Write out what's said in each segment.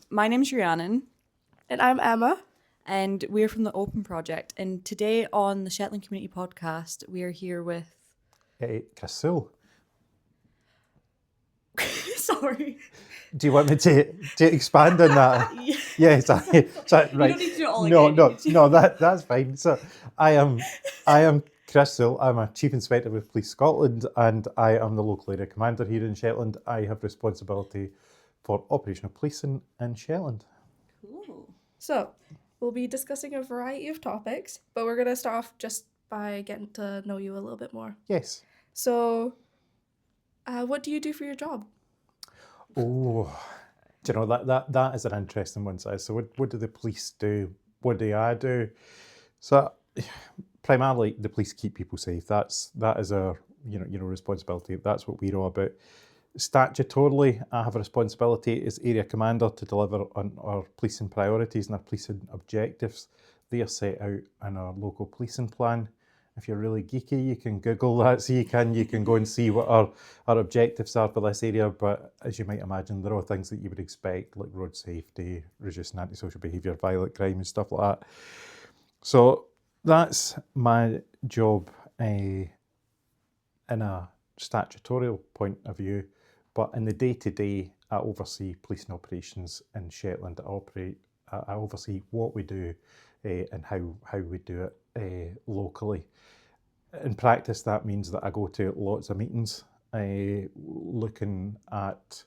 My name's Rhiannon, And I'm Emma. and we're from the Open Project. And today on the Shetland Community Podcast, we are here with. Chris Sewell. Sorry. Do you want me to expand on that? Yeah. Yes, right. You don't need to do it all no, again. that's fine. So I am Chris Sewell. I'm a Chief Inspector with Police Scotland, and I am the local area commander here in Shetland. I have responsibility for operational policing in Shetland. Cool. So, we'll be discussing a variety of topics, but we're going to start off just by getting to know you a little bit more. Yes. So, what do you do for your job? Oh, do you know, that is an interesting one. So what do the police do? What do I do? So primarily the police keep people safe. That is our responsibility. That's what we're all about. Statutorily, I have a responsibility as area commander to deliver on our policing priorities and our policing objectives. They are set out in our local policing plan. If you're really geeky, you can Google that, so you can go and see what our objectives are for this area. But as you might imagine, there are things that you would expect, like road safety, reducing antisocial behaviour, violent crime and stuff like that. So that's my job in a statutorial point of view. But in the day-to-day, I oversee policing operations in Shetland. I oversee what we do and how we do it locally. In practice, that means that I go to lots of meetings, looking back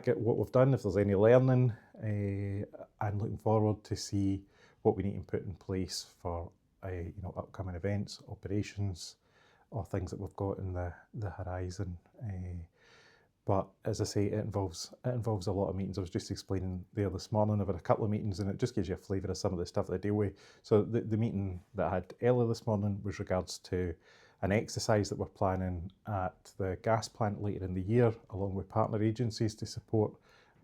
at what we've done, if there's any learning, and looking forward to see what we need to put in place for upcoming events, operations, or things that we've got in the horizon. But as I say, it involves a lot of meetings. I was just explaining there this morning about a couple of meetings, and it just gives you a flavour of some of the stuff that I deal with. So the meeting that I had earlier this morning was regards to an exercise that we're planning at the gas plant later in the year, along with partner agencies to support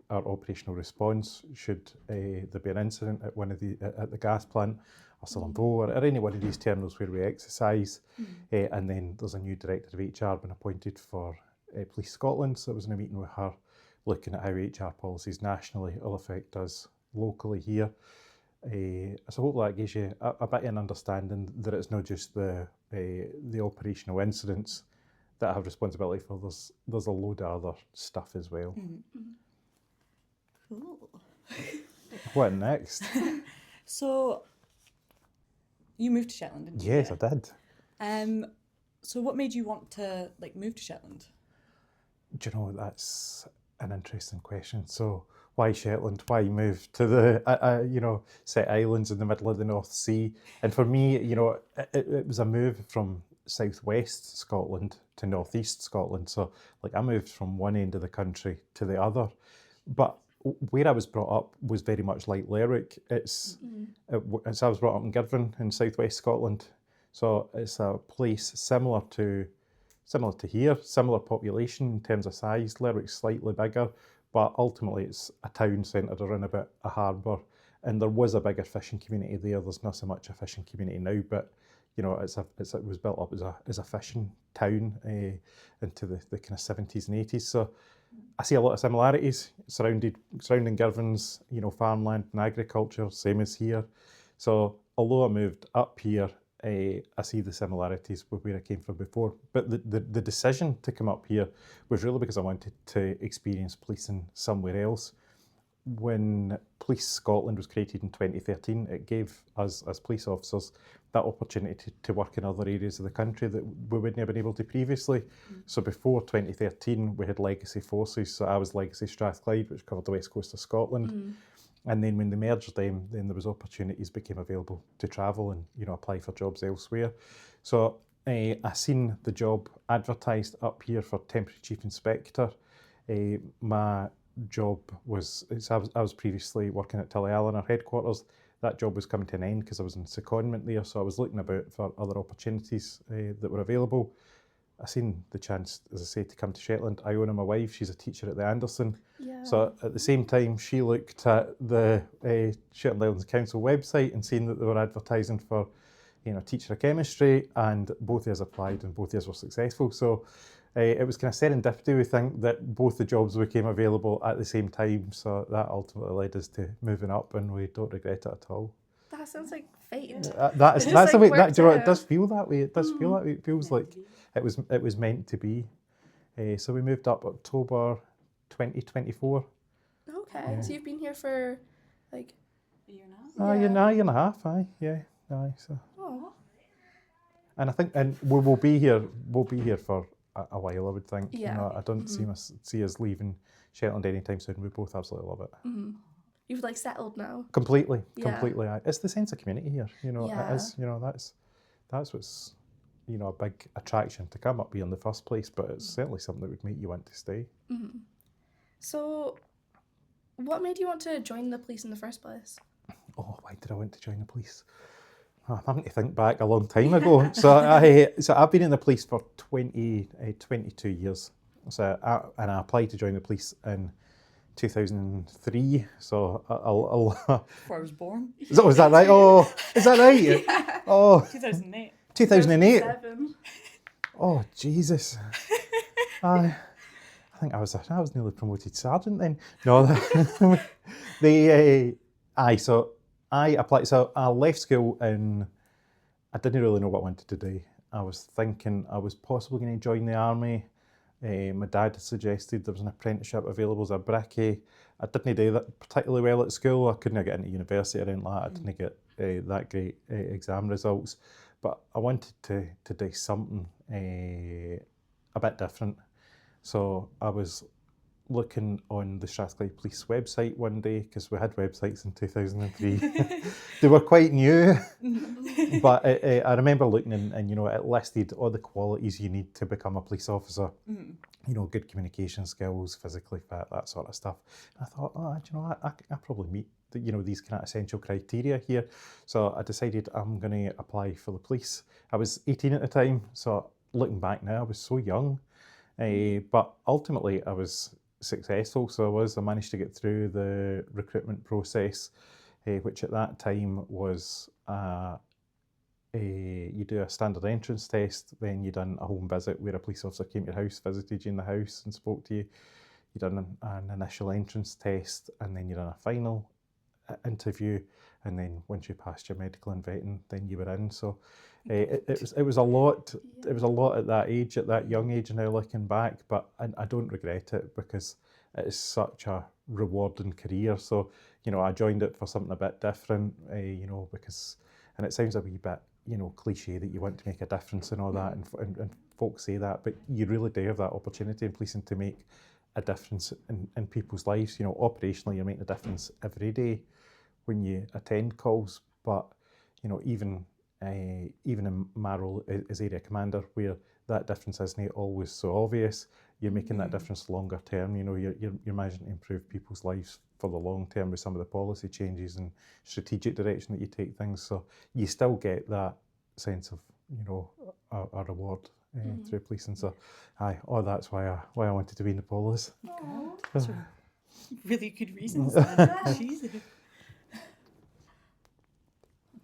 our operational response should there be an incident at at the gas plant or Shetland or any one of these terminals where we exercise. And then there's a new director of HR been appointed for Police Scotland, so I was in a meeting with her looking at how HR policies nationally will affect us locally here. So hopefully that gives you a bit of an understanding that it's not just the operational incidents that I have responsibility for. There's a load of other stuff as well. Cool. What next? So, you moved to Shetland, didn't you? Yes, I did. So what made you want to move to Shetland? Do you know, that's an interesting question. So why Shetland? Why move to the set islands in the middle of the North Sea? And for me, it was a move from southwest Scotland to northeast Scotland. So I moved from one end of the country to the other. But where I was brought up was very much like Lerwick. So I was brought up in Girvan in southwest Scotland. So it's a place similar to here, similar population in terms of size. Lerwick's slightly bigger, but ultimately it's a town centred around about a harbour, and there was a bigger fishing community there. There's not so much a fishing community now, but it was built up as a fishing town into the kind of 70s and 80s. So I see a lot of similarities surrounding Girvan's, farmland and agriculture, same as here. So although I moved up here, I see the similarities with where I came from before. But the decision to come up here was really because I wanted to experience policing somewhere else. When Police Scotland was created in 2013, it gave us as police officers that opportunity to work in other areas of the country that we wouldn't have been able to previously. So before 2013, we had legacy forces. So I was Legacy Strathclyde, which covered the west coast of Scotland. And then when they merged them, then there was opportunities became available to travel and apply for jobs elsewhere. So I seen the job advertised up here for temporary chief inspector. My job was I was previously working at Tullyallen, our headquarters. That job was coming to an end because I was in secondment there, so I was looking about for other opportunities that were available. I seen the chance, as I say, to come to Shetland. Iona, my wife, she's a teacher at the Anderson. Yeah. So at the same time, she looked at the Shetland Islands Council website and seen that they were advertising for, teacher of chemistry, and both of us applied and both of us were successful. So it was kind of serendipity, we think, that both the jobs became available at the same time. So that ultimately led us to moving up, and we don't regret it at all. That sounds like fate. That's It the just, way. worked Do you know, out. it does feel that way. It does feel that way. It feels like it was meant to be. So we moved up October 2024. Okay, so you've been here for like A year now. Year and a half. Aye, yeah, aye. So. Oh. And I think, and we'll be here. We'll be here for a while, I would think. Yeah. You know, I don't see us leaving Shetland anytime soon. We both absolutely love it. You've like settled now. Completely. Yeah. Aye. It's the sense of community here. You know, Yeah. it is. You know, that's what's, you know, a big attraction to come up here in the first place. But it's certainly something that would make you want to stay. So, what made you want to join the police in the first place? Oh, why did I want to join the police? Oh, I'm having to think back a long time ago. so I've been in the police for 22 years. So I applied to join the police in 2003. So Before I was born. was that right? Oh, is that right? Yeah. Oh, 2008. 2008. 7. Oh, Jesus. I think I was nearly promoted sergeant then. No, so I applied. So I left school and I didn't really know what I wanted to do. I was thinking I was possibly going to join the army. My dad had suggested there was an apprenticeship available as a brickie. I didn't do that particularly well at school. I couldn't get into university or anything like that. I didn't get that great exam results. But I wanted to do something a bit different. So I was looking on the Strathclyde Police website one day, because we had websites in 2003. They were quite new, but I remember looking and you know, it listed all the qualities you need to become a police officer. You know, good communication skills, physically fit, that sort of stuff. And I thought, oh, you know, I probably meet these kind of essential criteria here. So I decided I'm going to apply for the police. I was 18 at the time, so looking back now, I was so young. But ultimately, I was successful. So I managed to get through the recruitment process, which at that time was you do a standard entrance test, then you done a home visit where a police officer came to your house, visited you in the house and spoke to you. You done an initial entrance test, and then you done a final interview, and then once you passed your medical and vetting, then you were in. So it was a lot. It was a lot at that age, at that young age. Now looking back, but I don't regret it, because it is such a rewarding career. So you know, I joined it for something a bit different. You know, because, and it sounds a wee bit, you know, cliche that you want to make a difference and all that, and folks say that, but you really do have that opportunity in policing to make a difference in people's lives. You know, operationally, you're making a difference every day when you attend calls, but you know, even in my role as area commander, where that difference isn't always so obvious, you're making that difference longer term. You know, you're managing to improve people's lives for the long term with some of the policy changes and strategic direction that you take things. So you still get that sense of, you know, a reward through policing. So that's why I wanted to be in the police. That's really good reasons. Jesus.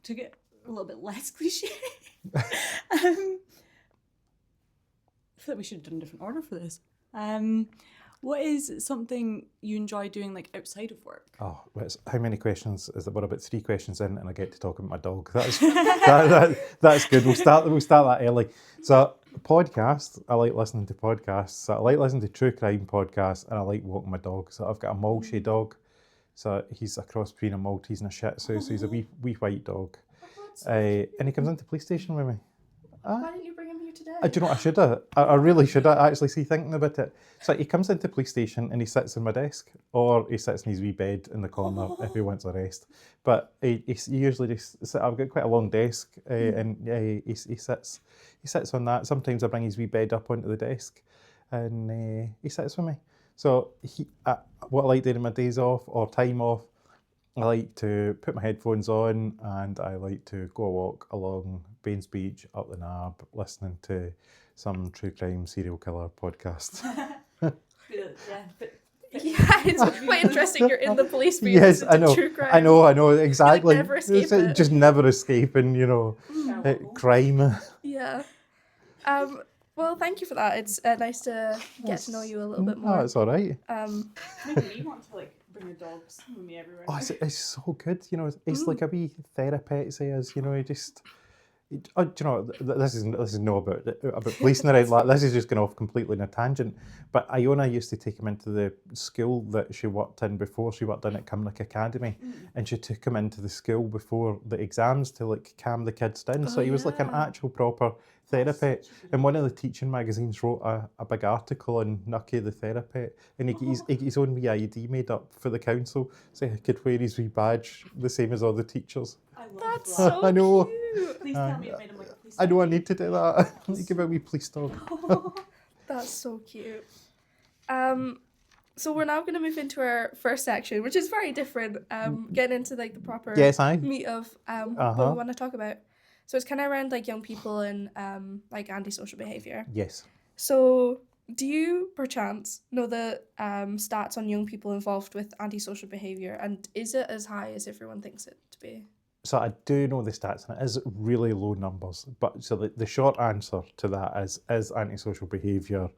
To get a little bit less cliche, I feel like we should have done a different order for this. What is something you enjoy doing, like outside of work? Oh, how many questions is there? We're about 3 questions in, and I get to talk about my dog. That's that's good. We'll start that early. So podcasts, I like listening to podcasts. So I like listening to true crime podcasts, and I like walking my dog. So I've got a Maltese dog. So he's a cross between a Maltese and a Shih Tzu. So he's a wee white dog. And he comes into the police station with me. Why didn't you bring him here today? Do you know what, I should have? I really should have, actually, thinking about it. So he comes into the police station and he sits on my desk, or he sits in his wee bed in the corner if he wants a rest. But he usually just, I've got quite a long desk, and he sits on that. Sometimes I bring his wee bed up onto the desk, and he sits with me. So what I like doing in my days off or time off, I like to put my headphones on and I like to go a walk along Baines Beach, up the Nab, listening to some true crime serial killer podcast. Yeah, it's quite interesting. You're in the police, but Yes, I know. True crime. I know, exactly. You, like, never escape it. Just never escaping, you know, crime. Yeah. Well, thank you for that. It's nice to get to know you a little bit No, more. it's all right. It's making me want to like bring the dogs with me everywhere. Oh, it's so good. You know, it's like a wee therapy. Say as you know, you just. Do you know this is no about policing around like this is just going off completely on a tangent. But Iona used to take him into the school that she worked in before she worked in at Cumnock Academy, and she took him into the school before the exams to like calm the kids down. So he was like an actual proper therapy. And one of the teaching magazines wrote a big article on Nucky the therapy, and he got his own wee ID made up for the council, so he could wear his wee badge the same as all the teachers. That's so I know. cute. Please tell me it made him like a police. I know I need to do that. I need to give a wee police dog. That's so cute. So we're now going to move into our first section, which is very different. Getting into like the proper meat of what we want to talk about. So it's kind of around like young people and like antisocial behaviour. Yes. So do you perchance know the stats on young people involved with antisocial behaviour, and is it as high as everyone thinks it to be? So I do know the stats, and it is really low numbers. But so the short answer to that is antisocial behaviour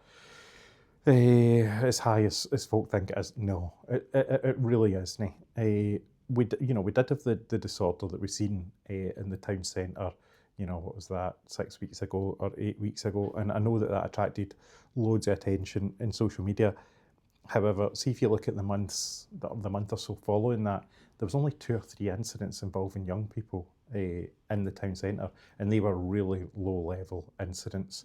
as high as folk think it is? No, it really isn't. We did have the disorder that we've seen in the town centre. You know, what was that, 6 weeks ago or 8 weeks ago? And I know that attracted loads of attention in social media. However, see if you look at the month or so following that, there was only 2 or 3 incidents involving young people in the town centre, and they were really low-level incidents.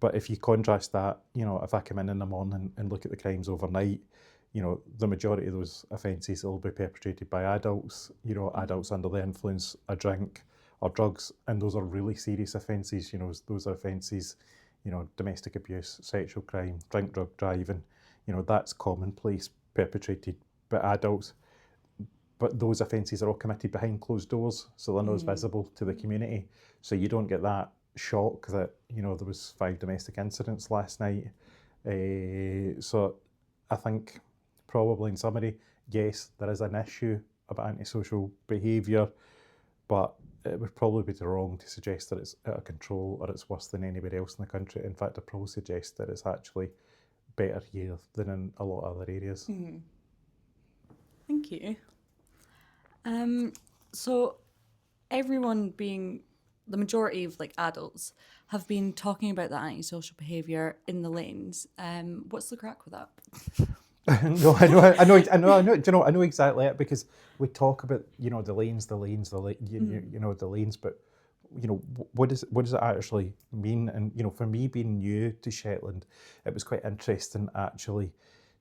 But if you contrast that, you know, if I come in the morning and look at the crimes overnight, you know, the majority of those offences will be perpetrated by adults, you know, adults under the influence of drink or drugs, and those are really serious offences. You know, those offences, you know, domestic abuse, sexual crime, drink, drug driving, you know, that's commonplace, perpetrated by adults. But those offences are all committed behind closed doors, so they're not as visible to the community. So you don't get that shock that, you know, there was 5 domestic incidents last night. So I think probably in summary, yes, there is an issue about antisocial behaviour, but it would probably be wrong to suggest that it's out of control or it's worse than anywhere else in the country. In fact, I'd probably suggest that it's actually better here than in a lot of other areas. Thank you. So everyone being the majority of like adults have been talking about that antisocial behaviour in the lanes. What's the crack with that? No, I know. Do you know? I know exactly it, because we talk about, you know, the lanes, you know, the lanes, but you know, what does it actually mean? And you know, for me being new to Shetland, it was quite interesting actually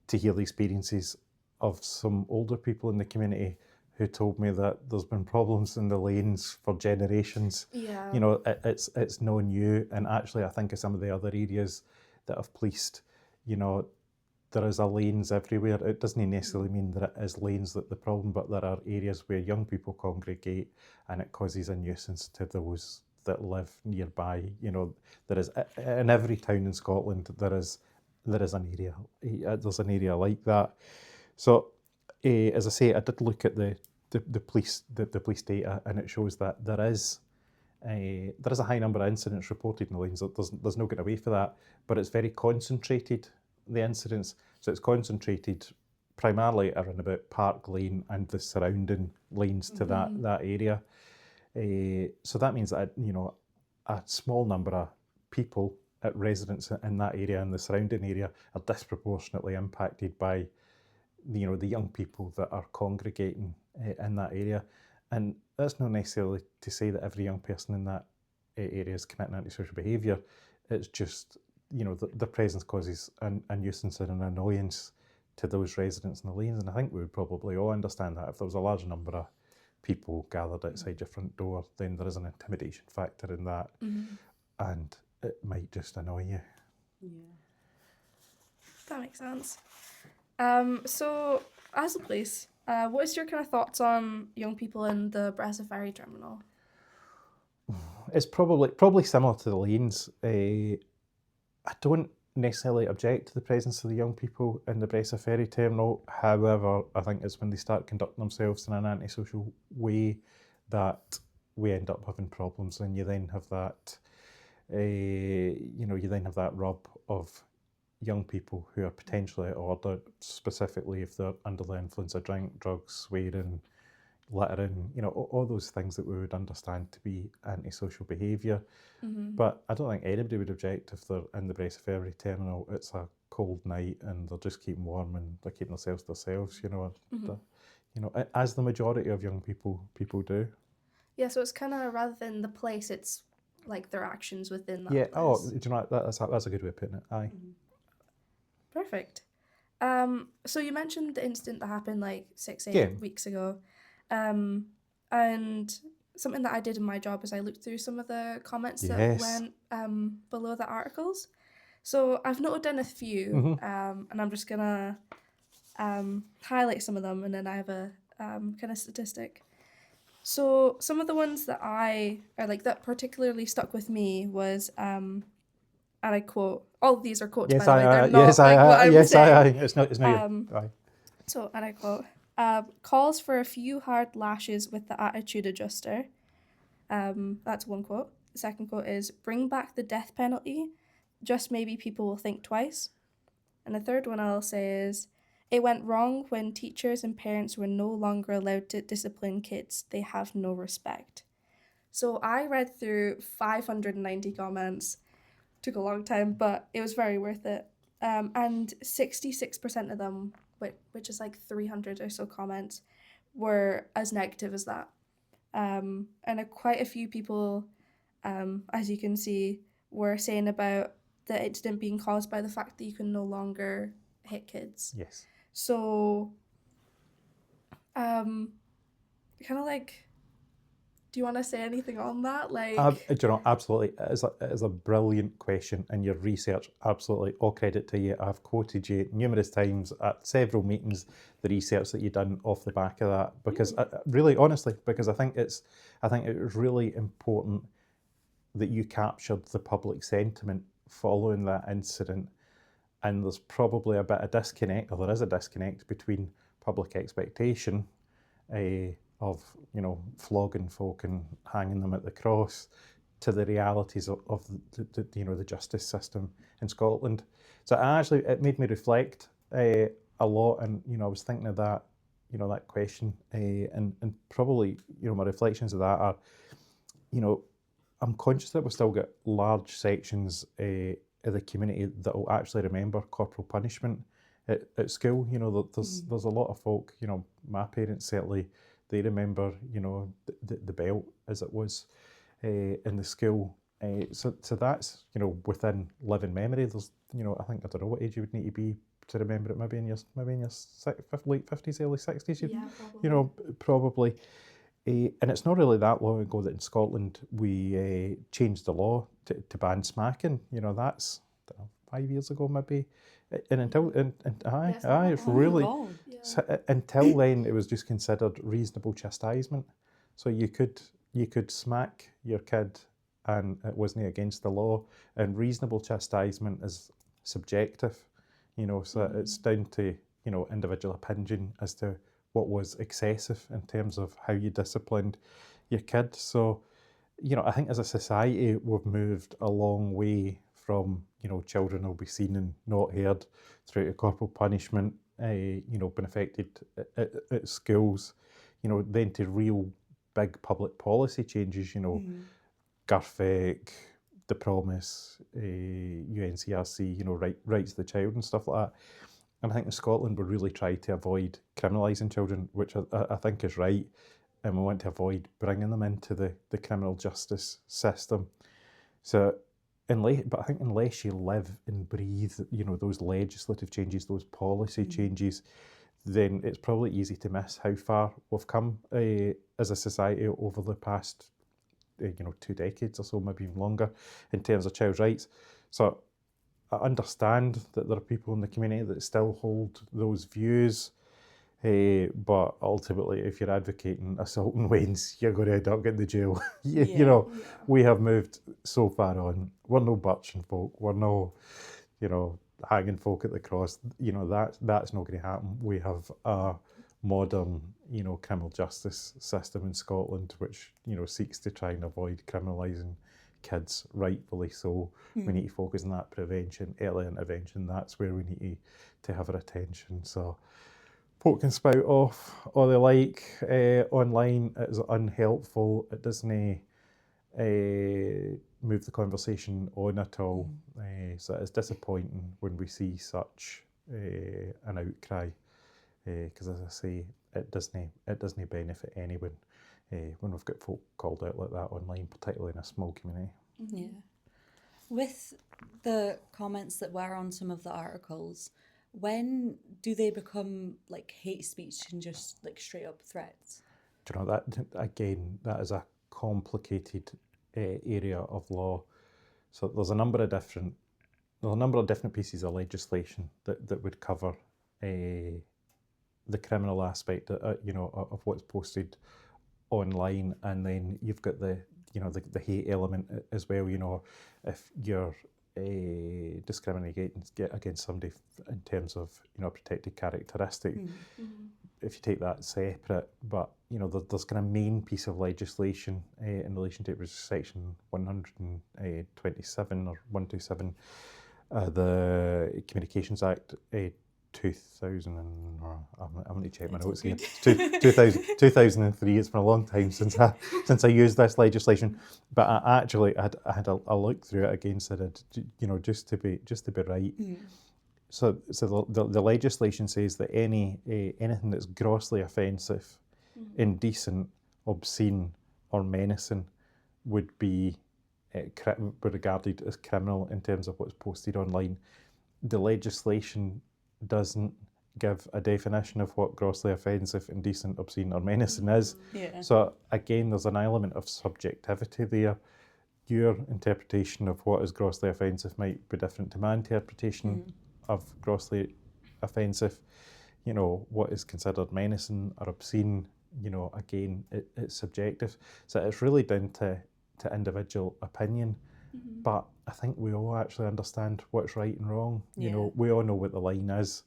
to hear the experiences of some older people in the community who told me that there's been problems in the lanes for generations. Yeah. You know, it's no new, and actually I think of some of the other areas that have policed, you know, there is a lanes everywhere. It doesn't necessarily mean that it is lanes that the problem, but there are areas where young people congregate and it causes a nuisance to those that live nearby. You know, there is in every town in Scotland there is an area. There's an area like that. So, as I say, I did look at the police data, and it shows that there is a high number of incidents reported in the lanes. There's no getting away for that, but it's very concentrated, the incidents. So it's concentrated primarily around about Park Lane and the surrounding lanes to that area. So that means that, you know, a small number of people, residents in that area and the surrounding area, are disproportionately impacted by, you know, the young people that are congregating in that area. And that's not necessarily to say that every young person in that area is committing antisocial behaviour. It's just, you know, the presence causes a nuisance and an annoyance to those residents in the lanes. And I think we would probably all understand that if there was a large number of people gathered outside your front door, then there is an intimidation factor in that, and it might just annoy you. Yeah. That makes sense. So, as a police, what is your kind of thoughts on young people in the Bresa Ferry terminal? It's probably similar to the lanes. I don't necessarily object to the presence of the young people in the Bresa Ferry terminal. However, I think it's when they start conducting themselves in an antisocial way that we end up having problems, and you then have that you then have that rub of young people who are potentially out of order, specifically if they're under the influence of drink, drugs, swearing, littering, all those things that we would understand to be antisocial behaviour. But I don't think anybody would object if they're in the Bracefairy terminal, it's a cold night and they're just keeping warm and they're keeping themselves to themselves, as the majority of young people do. Yeah, so it's kind of, rather than the place, it's like their actions within that place. Do you know, that's a good way of putting it, aye. Perfect. So you mentioned the incident that happened like 6-8 weeks ago. And something that I did in my job is I looked through some of the comments that went below the articles. So I've noted down a few, and I'm just gonna highlight some of them, and then I have a kind of statistic. So some of the ones that that particularly stuck with me was, and I quote, all of these are quotes, by the way, they're not what I'm saying. It's not you. Aye. So, and I quote, calls for a few hard lashes with the attitude adjuster. That's one quote. The second quote is, bring back the death penalty, just maybe people will think twice. And the third one I'll say is, it went wrong when teachers and parents were no longer allowed to discipline kids. They have no respect. So I read through 590 comments. Took a long time, but it was very worth it. And 66% of them, which is like 300 or so comments, were as negative as that. And quite a few people, as you can see, were saying about the incident being caused by the fact that you can no longer hit kids. Yes. So, kind of like, do you want to say anything on that? Absolutely. It is a brilliant question, and your research, absolutely, all credit to you. I've quoted you numerous times at several meetings, the research that you've done off the back of that, because really, honestly, because I think it was really important that you captured the public sentiment following that incident. And there's probably a bit of disconnect, or there is a disconnect between public expectation of flogging folk and hanging them at the cross to the realities of the justice system in Scotland. So it made me reflect a lot, and I was thinking of that that question, and probably my reflections of that are, I'm conscious that we've still got large sections of the community that will actually remember corporal punishment at school. There's a lot of folk, my parents certainly, they remember, the belt as it was in the school. So that's, within living memory. There's, I think, I don't know what age you would need to be to remember it. Maybe in your late 50s, early 60s. Probably. And it's not really that long ago that in Scotland we changed the law to ban smacking. That's 5 years ago maybe. And until until then it was just considered reasonable chastisement. So you could smack your kid and it wasn't against the law. And reasonable chastisement is subjective. So it's down to individual opinion as to what was excessive in terms of how you disciplined your kid. So, I think as a society, we've moved a long way from, children will be seen and not heard through to corporal punishment, been affected at schools, then to real big public policy changes, GARFEC, The Promise, UNCRC, rights of the child and stuff like that. And I think in Scotland we really try to avoid criminalising children, which I think is right, and we want to avoid bringing them into the criminal justice system. So, but I think unless you live and breathe, those legislative changes, those policy changes, then it's probably easy to miss how far we've come as a society over the past, 2 decades or so, maybe even longer, in terms of child's rights. So I understand that there are people in the community that still hold those views, but ultimately, if you're advocating assault and wains, you're going to end up getting the jail. We have moved so far on. We're no birching folk. We're no, hanging folk at the cross. That's not going to happen. We have a modern, criminal justice system in Scotland, which seeks to try and avoid criminalising kids, rightfully so. We need to focus on that prevention, early intervention. That's where we need to have our attention. So folk can spout off all they like online. It is unhelpful. It doesn't move the conversation on at all. So it's disappointing when we see such an outcry, because as I say, it doesn't benefit anyone when we've got folk called out like that online, particularly in a small community. Yeah. With the comments that were on some of the articles, when do they become like hate speech and just like straight up threats? Do you know, that again, that is a complicated area of law. So there's a number of different pieces of legislation that would cover the criminal aspect, of what's posted online, and then you've got the hate element as well. You know, if you're discriminating against somebody in terms of a protected characteristic, if you take that separate, but there's kind of main piece of legislation in relation to it, which is section 127 or 127, the Communications Act 2000, I'm going to check my notes here. 2003. It's been a long time since I used this legislation, but I had a look through it again, so that just to be right. So the legislation says that anything that's grossly offensive, indecent, obscene, or menacing would be regarded as criminal in terms of what's posted online. The legislation doesn't give a definition of what grossly offensive, indecent, obscene, or menacing is. Yeah. So again, there's an element of subjectivity there. Your interpretation of what is grossly offensive might be different to my interpretation of grossly offensive. What is considered menacing or obscene, again, it's subjective. So it's really down to individual opinion. But I think we all actually understand what's right and wrong. We all know what the line is.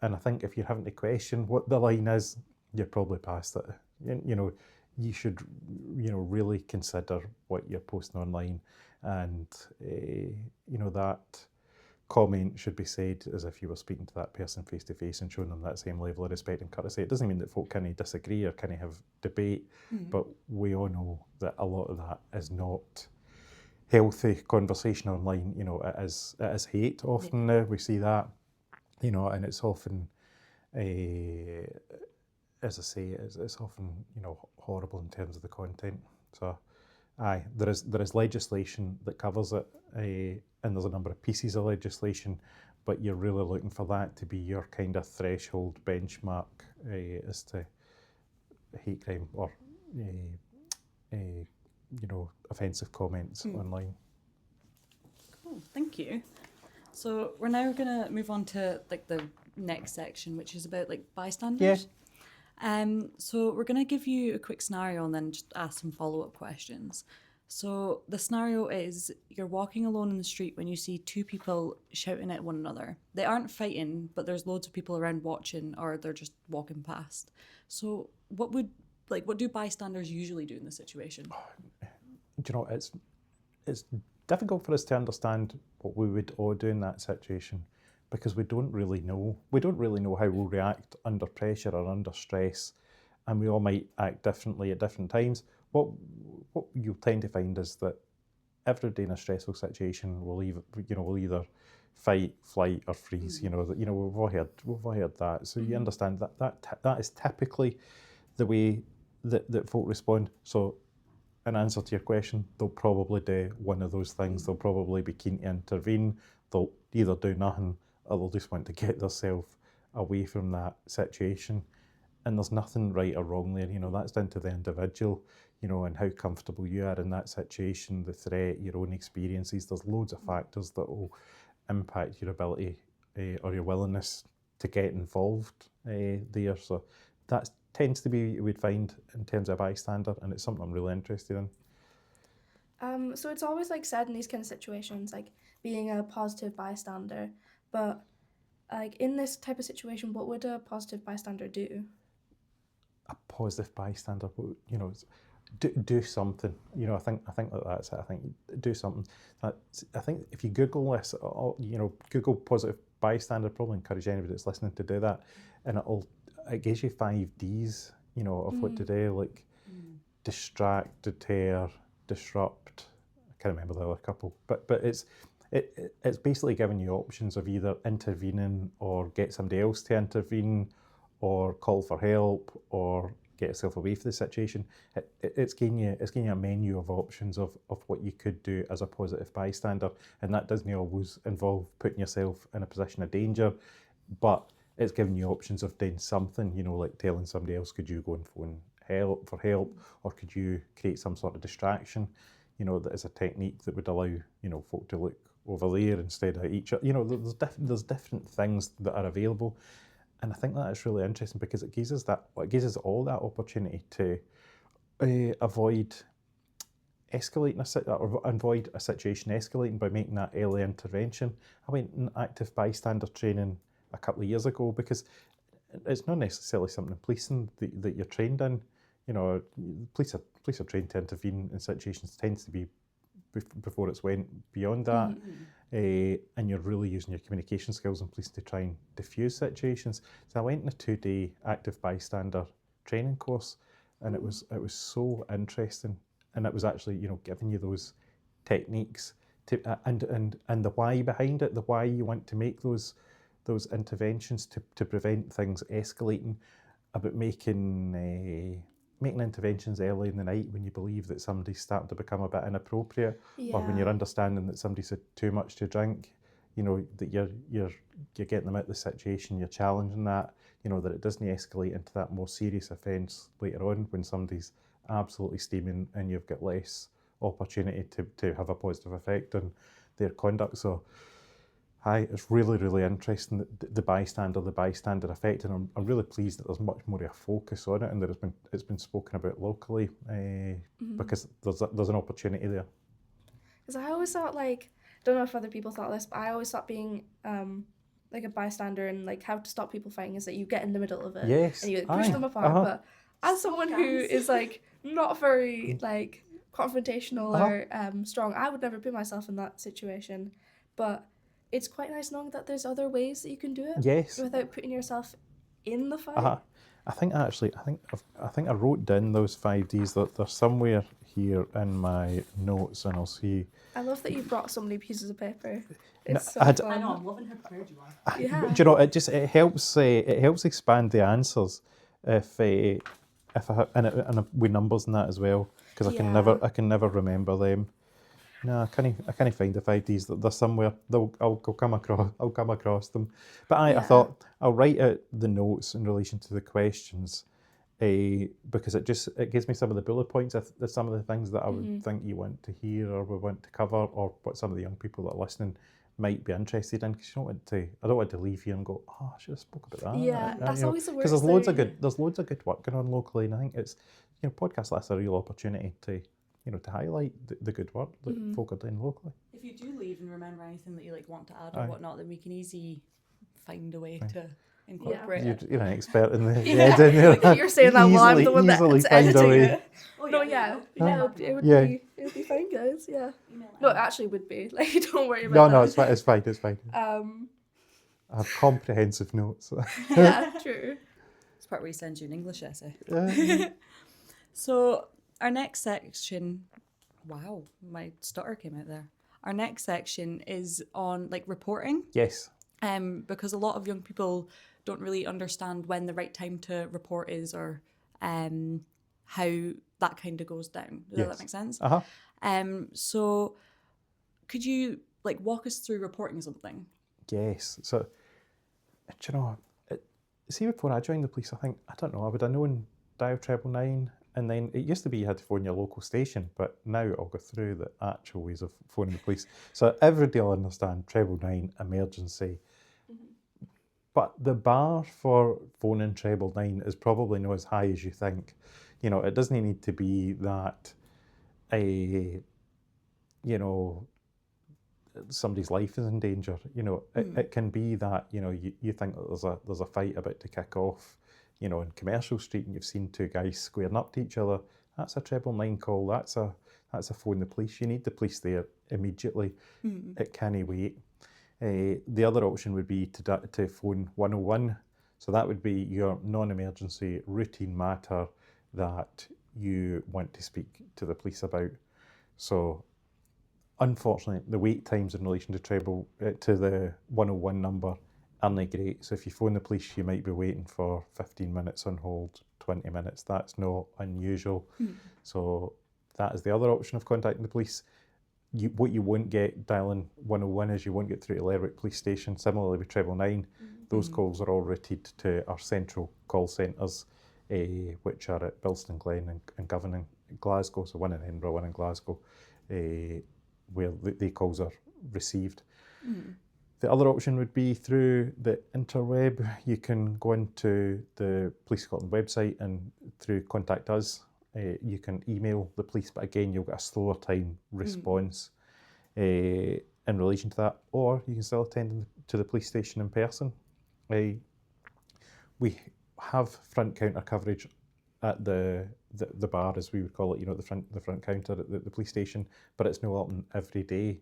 And I think if you're having to question what the line is, you're probably past it. You should, really consider what you're posting online. And, that comment should be said as if you were speaking to that person face to face and showing them that same level of respect and courtesy. It doesn't mean that folk can't disagree or can't have debate, but we all know that a lot of that is not healthy conversation online. It is hate often now. We see that, and it's often, as I say, it's often horrible in terms of the content. So, there is legislation that covers it, and there's a number of pieces of legislation, but you're really looking for that to be your kind of threshold benchmark as to hate crime or offensive comments online. Cool, thank you. So we're now going to move on to like the next section, which is about like bystanders. So we're going to give you a quick scenario and then just ask some follow-up questions. So the scenario is you're walking alone in the street when you see two people shouting at one another. They aren't fighting, but there's loads of people around watching, or they're just walking past. So what do bystanders usually do in this situation? It's difficult for us to understand what we would all do in that situation, because we don't really know. We don't really know how we'll react under pressure or under stress, and we all might act differently at different times. What you'll tend to find is that everybody in a stressful situation will either fight, flight, or freeze. We've all heard that. So you understand that is typically the way that folk respond. So, in answer to your question, they'll probably do one of those things. They'll probably be keen to intervene. They'll either do nothing, or they'll just want to get themselves away from that situation. And there's nothing right or wrong there. That's down to the individual, and how comfortable you are in that situation, the threat, your own experiences. There's loads of factors that will impact your ability or your willingness to get involved there. So that tends to be what we'd find in terms of a bystander, and it's something I'm really interested in. So it's always like said in these kind of situations, like being a positive bystander, but like in this type of situation, what would a positive bystander do? A positive bystander, do something. You know, I think that that's it. I think do something. I think if you Google this, Google positive bystander, probably encourage anybody that's listening to do that, and it gives you 5 Ds, of what to do, like distract, deter, disrupt. I can't remember the other couple, but it's basically giving you options of either intervening or get somebody else to intervene, or call for help, or get yourself away from the situation. It's giving you a menu of options of what you could do as a positive bystander, and that doesn't always involve putting yourself in a position of danger, but it's giving you options of doing something, like telling somebody else, could you go and phone help, or could you create some sort of distraction, that is a technique that would allow, folk to look over there instead of each other. There's different things that are available. And I think that is really interesting because it gives us all that opportunity to avoid escalating or avoid a situation escalating by making that early intervention. I went in active bystander training a couple of years ago because it's not necessarily something in policing that you're trained in. Police are trained to intervene in situations, tends to be before it's went beyond that. And you're really using your communication skills in police to try and diffuse situations. So I went on a 2-day active bystander training course, and it was so interesting, and it was actually giving you those techniques to and the why behind it, the why you want to make those interventions to prevent things escalating, about making interventions early in the night when you believe that somebody's starting to become a bit inappropriate, or when you're understanding that somebody's had too much to drink, that you're getting them out of the situation, you're challenging that, that it doesn't escalate into that more serious offence later on when somebody's absolutely steaming and you've got less opportunity to have a positive effect on their conduct. So it's really, really interesting, the bystander effect, and I'm really pleased that there's much more of a focus on it, and that it's been spoken about locally, because there's an opportunity there. Because I always thought, don't know if other people thought this, but I always thought being like a bystander and like how to stop people fighting is that you get in the middle of it, yes, and you push them apart. But as someone who is not very confrontational or strong, I would never put myself in that situation. But it's quite nice knowing that there's other ways that you can do it. Yes. Without putting yourself in the fight. I think I wrote down those 5 Ds. That they're somewhere here in my notes, and I'll see. I love that you brought so many pieces of paper. It's I fun. I know, I'm loving how prepared you are. Yeah. Do you know, it helps expand the answers if I and with numbers and that as well, because I can never remember them. No, I can't find the 5 Ds. They're somewhere. I'll come across them. But I thought I'll write out the notes in relation to the questions, because it gives me some of the bullet points of some of the things that I would think you want to hear or we want to cover, or what some of the young people that are listening might be interested in. Because I don't want to leave here and go, oh, I should have spoke about that. Yeah, that's always the worst. Because there's loads of good work going on locally, and I think it's podcasts like that's a real opportunity to highlight the good work that folk are doing locally. If you do leave and remember anything that you want to add or whatnot, then we can easily find a way to incorporate it. You're an expert in the editing there. You're saying that while I'm the one that's editing it. Oh, No, it would be fine, guys. Yeah. No, it actually would be. Don't worry about that. No, it's fine. I have comprehensive notes. Yeah, true. It's part where he sends you an English essay. So our next section, wow, my stutter came out there. Our next section is on reporting. Yes. Because a lot of young people don't really understand when the right time to report is, or how that kind of goes down. Does that make sense? So could you walk us through reporting something? Yes. So, see, before I joined the police, I would have known dial 999. And then it used to be you had to phone your local station, but now I'll go through the actual ways of phoning the police. So everybody will understand 999 emergency. But the bar for phoning 999 is probably not as high as you think. It doesn't need to be that somebody's life is in danger. It can be that you think that there's a fight about to kick off, in Commercial Street, and you've seen 2 guys squaring up to each other, that's a 999 call. That's a phone the police. You need the police there immediately. It can't wait. The other option would be to phone 101. So that would be your non-emergency routine matter that you want to speak to the police about. So unfortunately, the wait times in relation to the 101 number aren't great. So if you phone the police, you might be waiting for 15 minutes on hold, 20 minutes. That's not unusual. So that is the other option of contacting the police. What you won't get dialing 101 is you won't get through to Lerwick Police Station. Similarly with 999, those calls are all routed to our central call centres, which are at Bilston Glen and Govan in Glasgow, so one in Edinburgh, one in Glasgow, where the calls are received. The other option would be through the interweb. You can go into the Police Scotland website and through Contact Us, you can email the police, but again, you'll get a slower time response in relation to that, or you can still attend to the police station in person. We have front counter coverage at the bar, as we would call it, the front counter at the police station, but it's not open every day.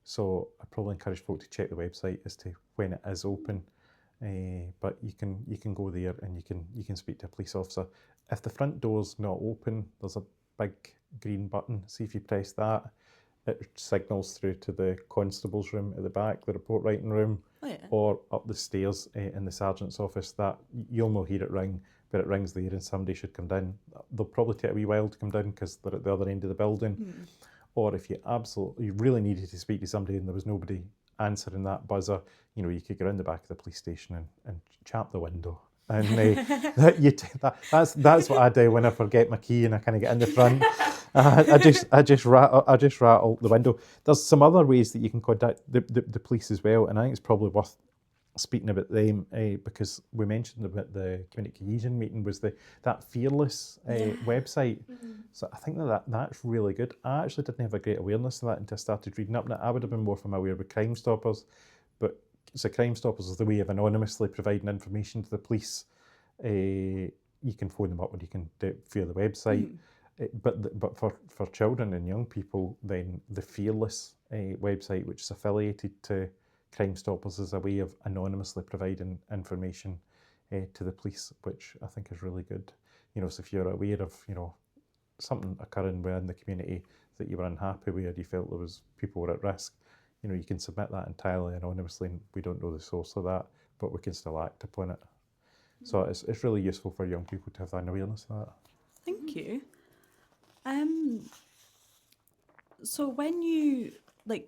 So I probably encourage folk to check the website as to when it is open. But you can go there and you can speak to a police officer. If the front door's not open, there's a big green button. See if you press that, it signals through to the constable's room at the back, the report writing room, or up the stairs in the sergeant's office. That you'll not hear it ring, but it rings there and somebody should come down. They'll probably take a wee while to come down because they're at the other end of the building. Or if you really needed to speak to somebody and there was nobody answering that buzzer, you could go around the back of the police station and chap the window. And that's what I do when I forget my key and I kind of get in the front. I just rattle the window. There's some other ways that you can contact the police as well, and I think it's probably worth speaking about them because we mentioned about the community cohesion meeting was that Fearless website. So I think that's really good. I actually didn't have a great awareness of that until I started reading up on it. I would have been more familiar with Crime Stoppers, but so Crime Stoppers is the way of anonymously providing information to the police. You can phone them up or you can do it via the website. But for children and young people, then the Fearless website, which is affiliated to Crime Stoppers, is a way of anonymously providing information to the police, which I think is really good. So if you're aware of something occurring within the community that you were unhappy with, or you felt there was people were at risk, you can submit that entirely anonymously, and we don't know the source of that, but we can still act upon it. So it's really useful for young people to have that awareness of that. Thank you. So when you,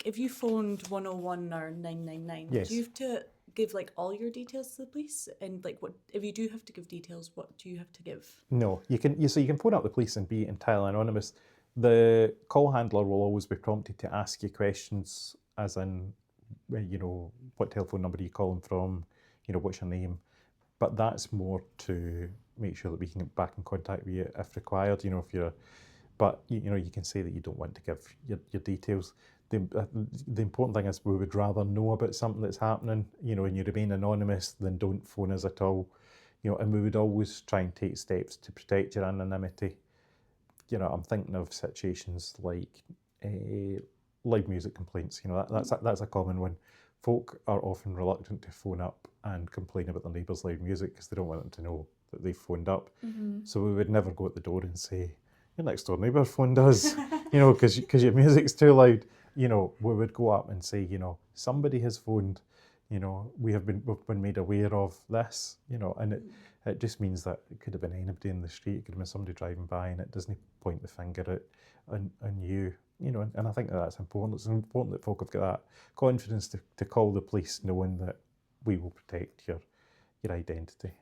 if you phoned 101 or 999, Yes. do you have to give all your details to the police? And what if you do have to give details, what do you have to give? No, you can phone up the police and be entirely anonymous. The call handler will always be prompted to ask you questions, as in, what telephone number are you calling from, what's your name, but that's more to make sure that we can get back in contact with you if required. But you can say that you don't want to give your details. The important thing is we would rather know about something that's happening, and you remain anonymous than don't phone us at all. And we would always try and take steps to protect your anonymity. I'm thinking of situations like live music complaints. That's a common one. Folk are often reluctant to phone up and complain about their neighbours' loud music because they don't want them to know that they've phoned up. So we would never go at the door and say, your next door neighbour phoned us, because your music's too loud. We would go up and say, somebody has phoned, we've been made aware of this, and it just means that it could have been anybody in the street, it could have been somebody driving by, and it doesn't point the finger at on you, and I think that's important. It's important that folk have got that confidence to call the police knowing that we will protect your identity.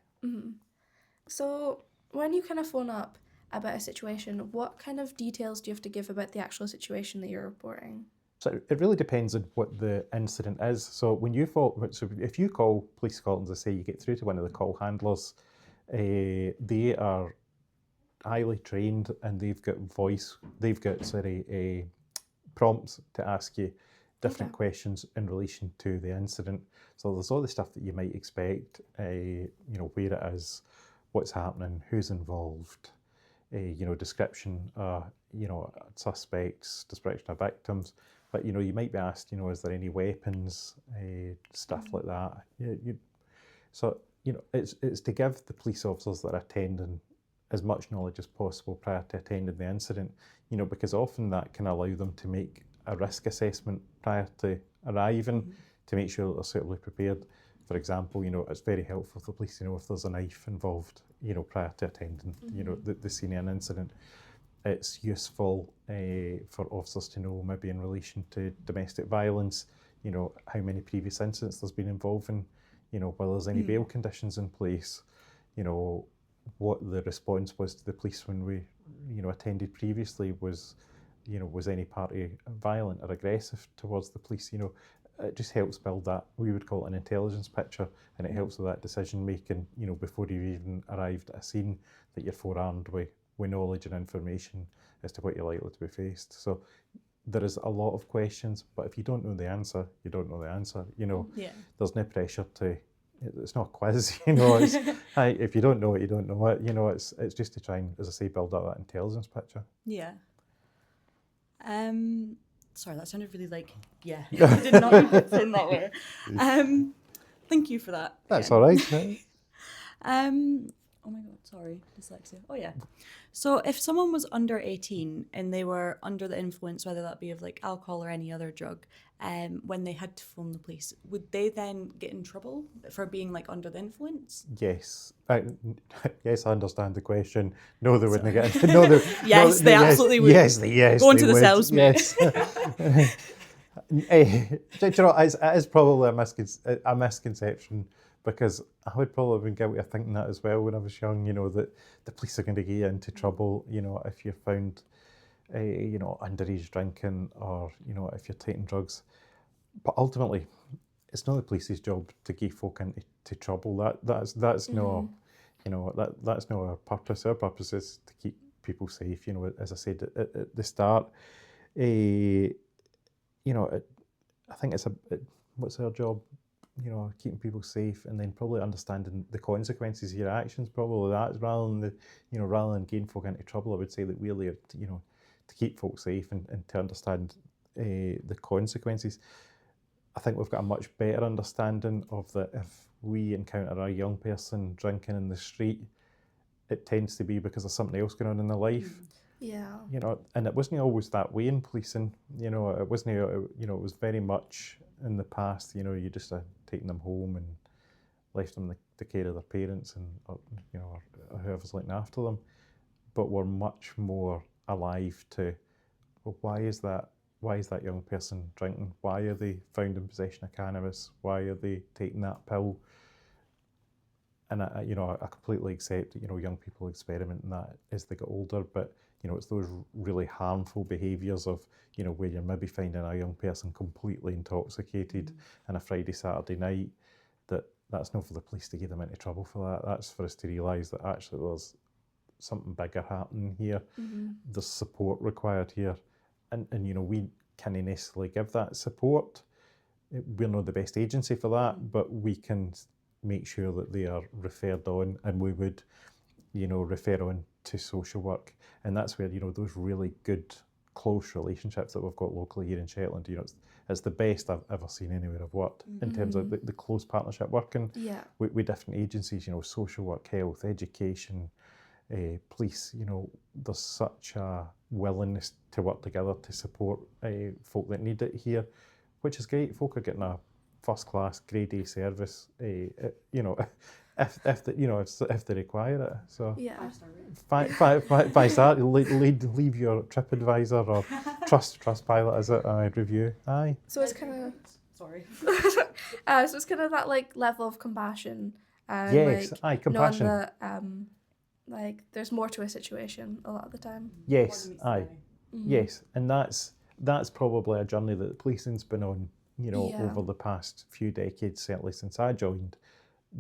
So when you kind of phone up about a situation, what kind of details do you have to give about the actual situation that you're reporting? So it really depends on what the incident is. So if you call Police Scotland, as I say, you get through to one of the call handlers, they are highly trained and they've got prompts to ask you different questions in relation to the incident. So there's all the stuff that you might expect, where it is, what's happening, who's involved, description, suspects, description of victims. But you might be asked, is there any weapons, stuff like that. So it's to give the police officers that are attending as much knowledge as possible prior to attending the incident. Because often that can allow them to make a risk assessment prior to arriving to make sure that they're suitably prepared. For example, it's very helpful for the police to know if there's a knife involved, prior to attending, the scene of an incident. It's useful for officers to know maybe in relation to domestic violence, how many previous incidents there's been involving, whether there's any bail conditions in place, what the response was to the police when we, attended previously. Was any party violent or aggressive towards the police? It just helps build that, we would call it an intelligence picture, and it helps with that decision making, before you've even arrived at a scene, that you're forearmed with knowledge and information as to what you're likely to be faced. So there is a lot of questions, but if you don't know the answer, you don't know the answer. There's no pressure to, it's not a quiz, it's, if you don't know it, you don't know it. It's just to try and, as I say, build up that intelligence picture. Yeah. Sorry, that sounded really I did not mean to say it that way. Thank you for that. That's all right. Oh my god, sorry, dyslexia. Oh yeah. So if someone was under 18 and they were under the influence, whether that be of alcohol or any other drug, when they had to phone the police, would they then get in trouble for being under the influence? Yes. Yes, I understand the question. No, they wouldn't get in. Yes, they absolutely would. Yes, Go into the cells, mate. Yes. It is probably a misconception, because I would probably have been guilty of thinking that as well when I was young, that the police are going to get you into trouble, if you're found, underage drinking, or, if you're taking drugs. But ultimately, it's not the police's job to get folk into trouble. That's no, that's not our purpose. Our purpose is to keep people safe, as I said at the start. I think what's our job? Keeping people safe, and then probably understanding the consequences of your actions. Probably that, rather than getting folk into trouble. I would say that we're there, to keep folk safe and to understand the consequences. I think we've got a much better understanding of that. If we encounter a young person drinking in the street, it tends to be because there's something else going on in their life. Yeah. And it wasn't always that way in policing. It wasn't. It was very much in the past. You just taking them home and left them the care of their parents or whoever's looking after them. But we're much more alive to, well, why is that young person drinking? Why are they found in possession of cannabis? Why are they taking that pill? And I completely accept that young people experiment in that as they get older, but it's those really harmful behaviours of where you're maybe finding a young person completely intoxicated on a Friday, Saturday night. That's not for the police to get them into trouble for that. That's for us to realise that actually there's something bigger happening here. There's support required here, and we can't necessarily give that support. We're not the best agency for that, but we can make sure that they are referred on, and we would refer on to social work. And that's where those really good close relationships that we've got locally here in Shetland, it's the best I've ever seen anywhere I've worked in terms of the close partnership working with different agencies, social work, health, education, police. There's such a willingness to work together to support folk that need it here, which is great. Folk are getting a first class grade A service, if they require it. So Yeah. Five star. Leave your TripAdvisor or Trustpilot as a review. Aye. So it's kind of Sorry. so it's kind of that level of compassion. And Yes. Aye. Compassion. Knowing that there's more to a situation a lot of the time. Yes. Aye. Yes. And that's probably a journey that the policing's been on. Over the past few decades, certainly since I joined.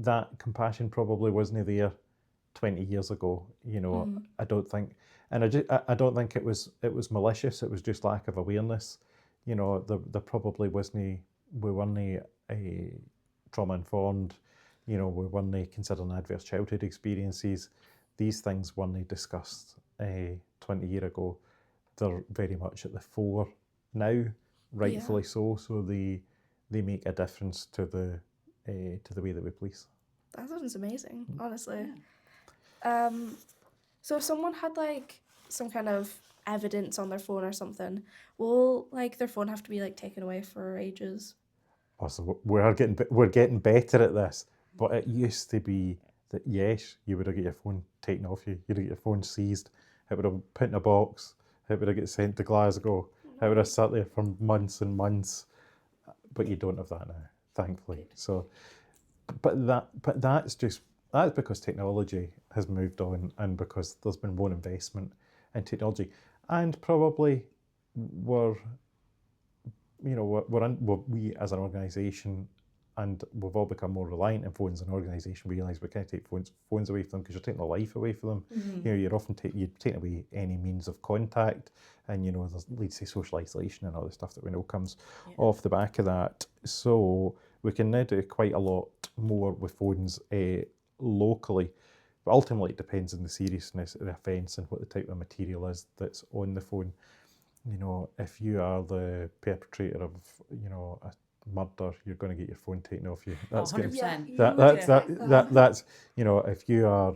That compassion probably wasn't there 20 years ago. I don't think, and I don't think it was malicious. It was just lack of awareness. There probably wasn't. We weren't trauma informed. We weren't considering adverse childhood experiences. These things weren't discussed 20 years ago, they're very much at the fore now, rightfully so. So they make a difference to the way that we police. That sounds amazing, honestly. So if someone had like some kind of evidence on their phone or something, will like their phone have to be like taken away for ages? Also, we're getting better at this, but it used to be that yes, you would have got your phone taken off you. You'd have got your phone seized. It would have put in a box. It would have got sent to Glasgow. It would have sat there for months and months. But you don't have that now, thankfully. So, that's because technology has moved on, and because there's been more investment in technology, and probably we as an organisation, and we've all become more reliant on phones. As an organisation, we realise we can't take phones away from them, because you're taking their life away from them. Mm-hmm. You're often taking away any means of contact, and there's leads to social isolation and all the stuff that we know comes off the back of that. So we can now do quite a lot more with phones locally. But ultimately, it depends on the seriousness of the offence and what the type of material is that's on the phone. If you are the perpetrator of, a murder, you're going to get your phone taken off you. That's 100%. That's if you are,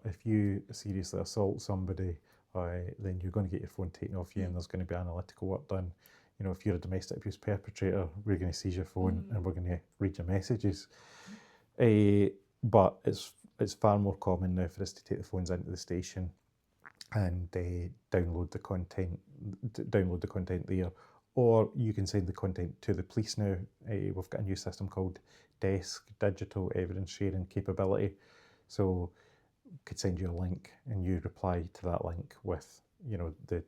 if you seriously assault somebody, then you're going to get your phone taken off you, and there's going to be analytical work done. If you're a domestic abuse perpetrator, we're going to seize your phone and we're going to read your messages. But it's far more common now for us to take the phones into the station and download the content there, or you can send the content to the police now. We've got a new system called DESC, Digital Evidence Sharing Capability. So could send you a link, and you reply to that link with the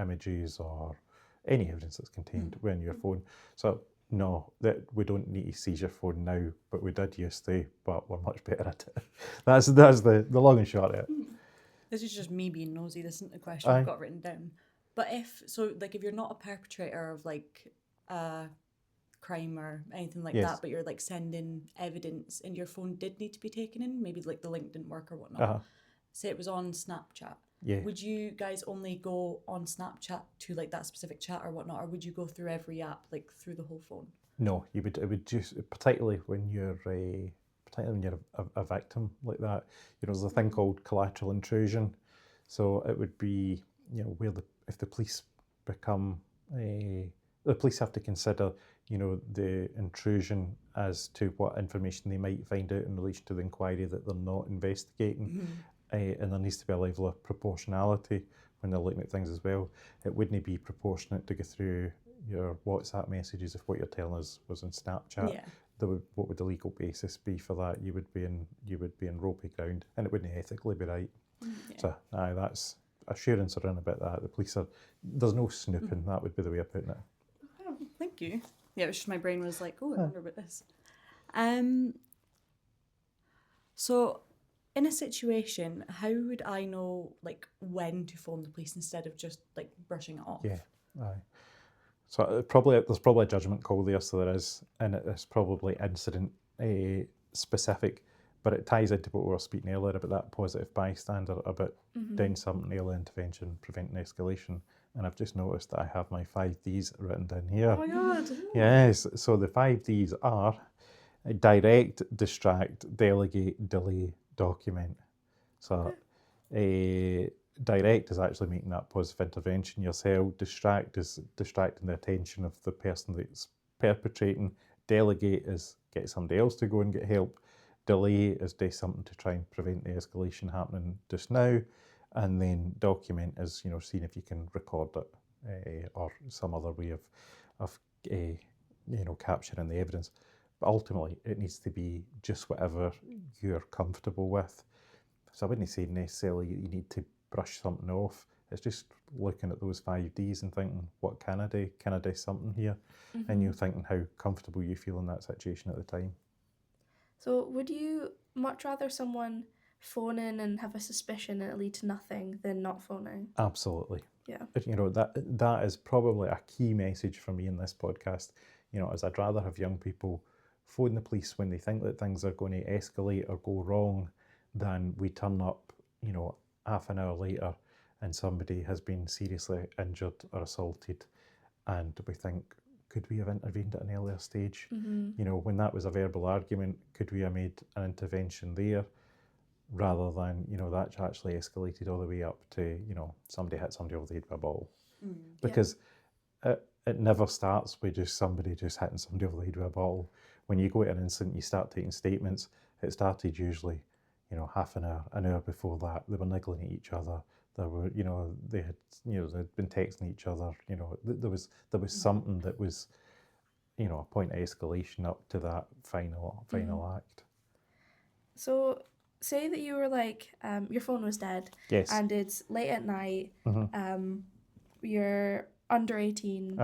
images or any evidence that's contained within your phone. So no, that we don't need to seize your phone now, but we did used to, but we're much better at it. That's the long and short of it. This is just me being nosy. This isn't a question I've got written down. But if you're not a perpetrator of like a crime or anything like that, but you're like sending evidence, and your phone did need to be taken in, maybe like the link didn't work or whatnot. Say it was on Snapchat. Yeah. Would you guys only go on Snapchat to like that specific chat or whatnot, or would you go through every app, like through the whole phone? No, it would just, particularly when you're a victim like that. There's a thing called collateral intrusion. So it would be if the police the police have to consider the intrusion as to what information they might find out in relation to the inquiry that they're not investigating. And there needs to be a level of proportionality when they're looking at things as well. It wouldn't be proportionate to go through your WhatsApp messages if what you're telling us was on Snapchat. Yeah. What would the legal basis be for that? You would be in ropey ground, and it wouldn't ethically be right. So that's assurance around about that. The police there's no snooping. That would be the way of putting it. Oh, thank you. Yeah, it was just my brain was like, oh, I wonder about this. So in a situation, how would I know like when to phone the police instead of just like brushing it off? Yeah, aye. So there's probably a judgment call there, so there is, and it's probably incident specific, but it ties into what we were speaking earlier about that positive bystander, about doing something, early intervention, preventing escalation. And I've just noticed that I have my 5 Ds written down here. Oh my God. Yes, so the 5 Ds are direct, distract, delegate, delay, document. So direct is actually making that positive intervention yourself. Distract is distracting the attention of the person that's perpetrating. Delegate is get somebody else to go and get help. Delay is do something to try and prevent the escalation happening just now. And then document is, seeing if you can record it or some other way of capturing the evidence. But ultimately, it needs to be just whatever you're comfortable with. So I wouldn't say necessarily you need to brush something off. It's just looking at those 5 Ds and thinking, what can I do? Can I do something here? And you're thinking how comfortable you feel in that situation at the time. So would you much rather someone phone in and have a suspicion and it lead to nothing than not phoning? Absolutely. Yeah. That is probably a key message for me in this podcast. As I'd rather have young people phone the police when they think that things are going to escalate or go wrong than we turn up you know, half an hour later and somebody has been seriously injured or assaulted, and we think, could we have intervened at an earlier stage? You know, when that was a verbal argument, could we have made an intervention there, rather than, you know, that's actually escalated all the way up to, you know, somebody hit somebody over the head with a ball. Because it never starts with just somebody just hitting somebody over the head with a ball. When you go to an incident, you start taking statements. It started usually, you know, half an hour before that. They were niggling at each other. There were, you know, they'd been texting each other. You know, there was something that was, you know, a point of escalation up to that final act. So, say that you were like, your phone was dead. Yes. And it's late at night. You're under 18,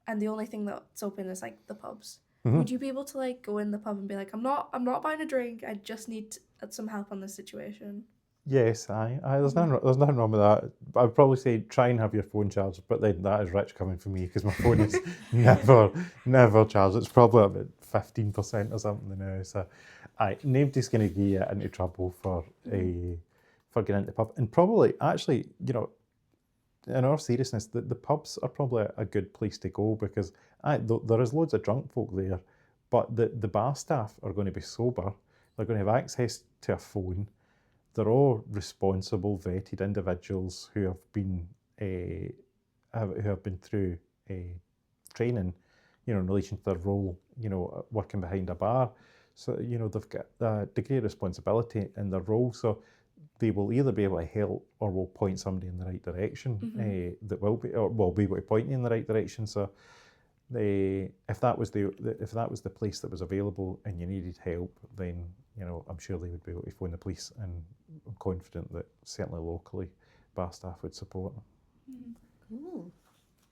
and the only thing that's open is like the pubs. Would you be able to like go in the pub and be like, I'm not buying a drink. I just need some help on this situation? Yes, aye. There's nothing wrong with that. I'd probably say try and have your phone charged, but then that is rich coming from me, because my phone is never charged. It's probably about 15% or something now. So, nobody's going to get into trouble for getting into the pub. And probably, actually, you know, in all seriousness, the pubs are probably a good place to go, because there is loads of drunk folk there, but the bar staff are going to be sober. They're going to have access to a phone. They're all responsible, vetted individuals who have been through training, you know, in relation to their role, you know, working behind a bar. So, you know, they've got a degree of responsibility in their role. So they will either be able to help or will point somebody in the right direction. That will be able to point you in the right direction. So if that was the place that was available and you needed help, then, you know, I'm sure they would be able to phone the police, and I'm confident that certainly locally bar staff would support. Cool.